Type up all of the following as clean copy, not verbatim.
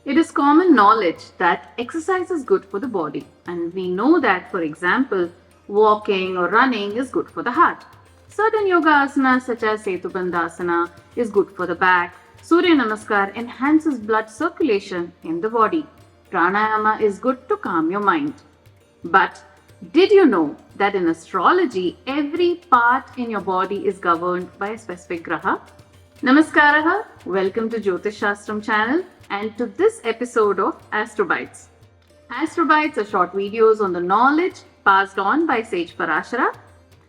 It is common knowledge that exercise is good for the body, and we know that, for example, walking or running is good for the heart. Certain yoga asanas such as Setubandhasana is good for the back. Surya Namaskar enhances blood circulation in the body. Pranayama is good to calm your mind. But did you know that in astrology, every part in your body is governed by a specific graha? Namaskaraha, welcome to JyotishShastram channel and to this episode of Astro Bytes. Astro Bytes are short videos on the knowledge passed on by Sage Parāshara.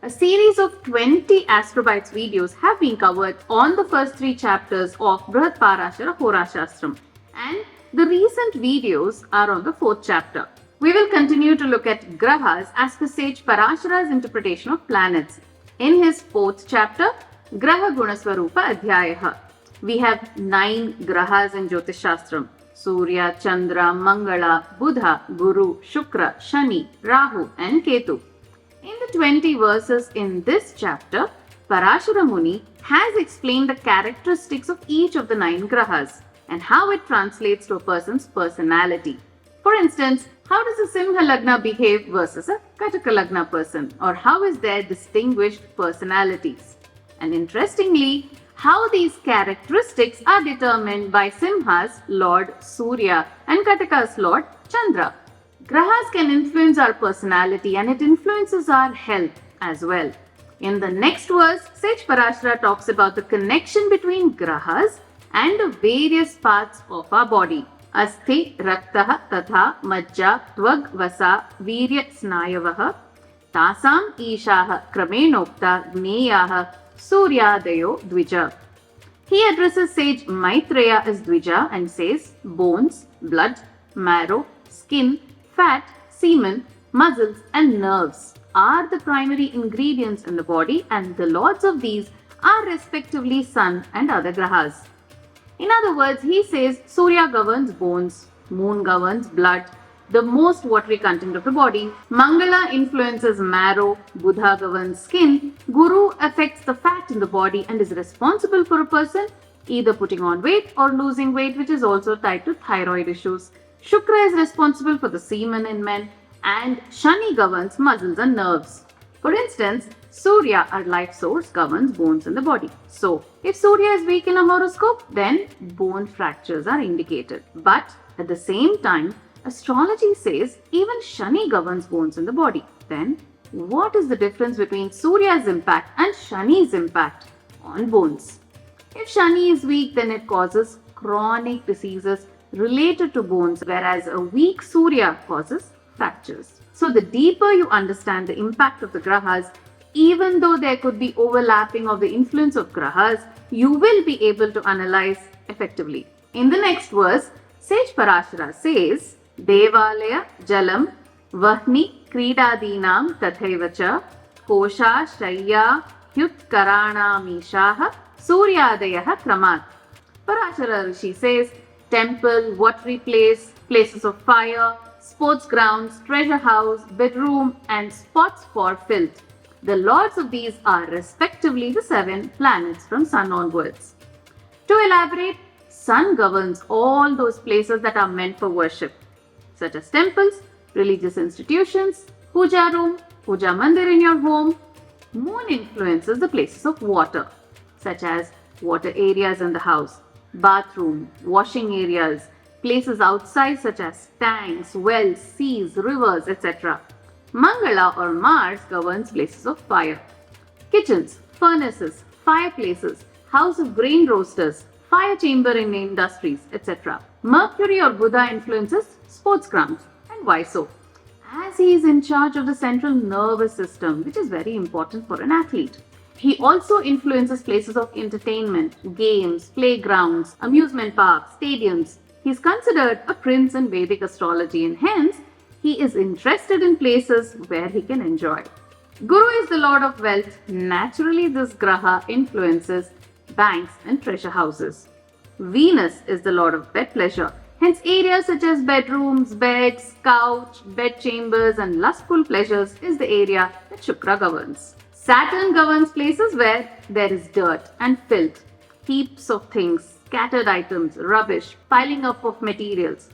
A series of 20 Astro Bytes videos have been covered on the first 3 chapters of Bruhat Pārāshara Horāshāstram, and the recent videos are on the 4th chapter. We will continue to look at Grahas as per Sage Parāshara's interpretation of planets. In his 4th chapter, Graha Gunasvaroopa Adhyayaha, we have 9 Grahas in JyotishShastram: Surya, Chandra, Mangala, Buddha, Guru, Shukra, Shani, Rahu and Ketu. In the 20 verses in this chapter, Parashara Muni has explained the characteristics of each of the 9 Grahas and how it translates to a person's personality. For instance, how does a Simha Lagna behave versus a Kataka Lagna person, or how is their distinguished personalities? And interestingly, how these characteristics are determined by Simha's Lord Surya and Kataka's Lord Chandra. Grahas can influence our personality and it influences our health as well. In the next verse, Sage Parāshara talks about the connection between Grahas and the various parts of our body. Asthi, Raktaha, Tatha, Majja, Tvag, Vasa, Virya, Snayavaha, Tasam, Ishaha, Kramenokta, Gneyaha, Suryadayo, Dvija. He addresses Sage Maitreya as Dvija and says bones, blood, marrow, skin, fat, semen, muscles and nerves are the primary ingredients in the body, and the lords of these are respectively Sun and other Grahas. In other words, he says Surya governs bones, Moon governs blood, the most watery content of the body, Mangala influences marrow, Buddha governs skin, Guru affects the fat in the body and is responsible for a person either putting on weight or losing weight, which is also tied to thyroid issues. Shukra is responsible for the semen in men, and Shani governs muscles and nerves. For instance, Surya, our life source, governs bones in the body. So, if Surya is weak in a horoscope, then bone fractures are indicated. But at the same time, astrology says even Shani governs bones in the body. Then, what is the difference between Surya's impact and Shani's impact on bones? If Shani is weak, then it causes chronic diseases related to bones, whereas a weak Surya causes fractures. So the deeper you understand the impact of the Grahas, even though there could be overlapping of the influence of Grahas, you will be able to analyze effectively. In the next verse, Sage Parāshara says, Devalaya Jalam Vahni Kridadinam Tathaivacha Kosha Shayya Hyutkaranamishaha Suryadayaha Kramat. Parāshara Rishi says, temple, watery place, places of fire, sports grounds, treasure house, bedroom and spots for filth. The lords of these are respectively the 7 planets from Sun onwards. To elaborate, Sun governs all those places that are meant for worship, such as temples, religious institutions, puja room, puja mandir in your home. Moon influences the places of water, such as water areas in the house, bathroom, washing areas, places outside such as tanks, wells, seas, rivers, etc. Mangala or Mars governs places of fire, kitchens, furnaces, fireplaces, house of grain roasters, fire chamber in industries, etc. Mercury or Buddha influences sports grounds, and why so? As he is in charge of the central nervous system, which is very important for an athlete. He also influences places of entertainment, games, playgrounds, amusement parks, stadiums. He is considered a prince in Vedic astrology, and hence he is interested in places where he can enjoy. Guru is the lord of wealth. Naturally, this Graha influences banks and treasure houses. Venus is the lord of bed pleasure. Hence, areas such as bedrooms, beds, couch, bed chambers and lustful pleasures is the area that Shukra governs. Saturn governs places where there is dirt and filth, heaps of things, scattered items, rubbish, piling up of materials.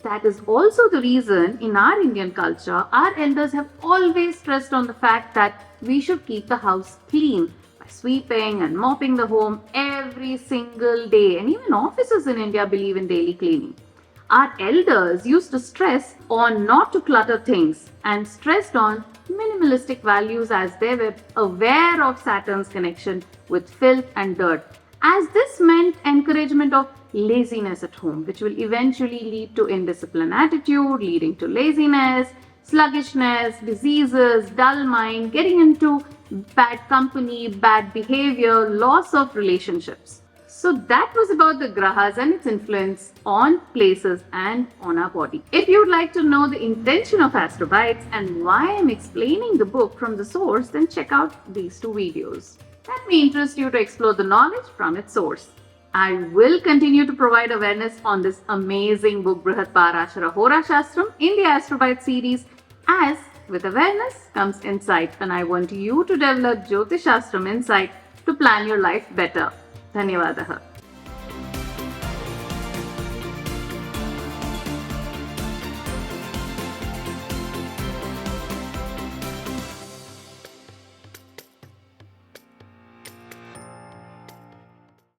That is also the reason in our Indian culture, our elders have always stressed on the fact that we should keep the house clean by sweeping and mopping the home every single day. And even offices in India believe in daily cleaning. Our elders used to stress on not to clutter things and stressed on minimalistic values as they were aware of Saturn's connection with filth and dirt, as this meant encouragement of laziness at home, which will eventually lead to indisciplined attitude, leading to laziness, sluggishness, diseases, dull mind, getting into bad company, bad behavior, loss of relationships. So that was about the grahas and its influence on places and on our body. If you'd like to know the intention of AstroBytes and why I'm explaining the book from the source, then check out these 2 videos. That may interest you to explore the knowledge from its source. I will continue to provide awareness on this amazing book Bruhat Pārāshara Horāshāstram in the AstroBytes series, as with awareness comes insight, and I want you to develop JyotishShastram insight to plan your life better. धन्यवादः.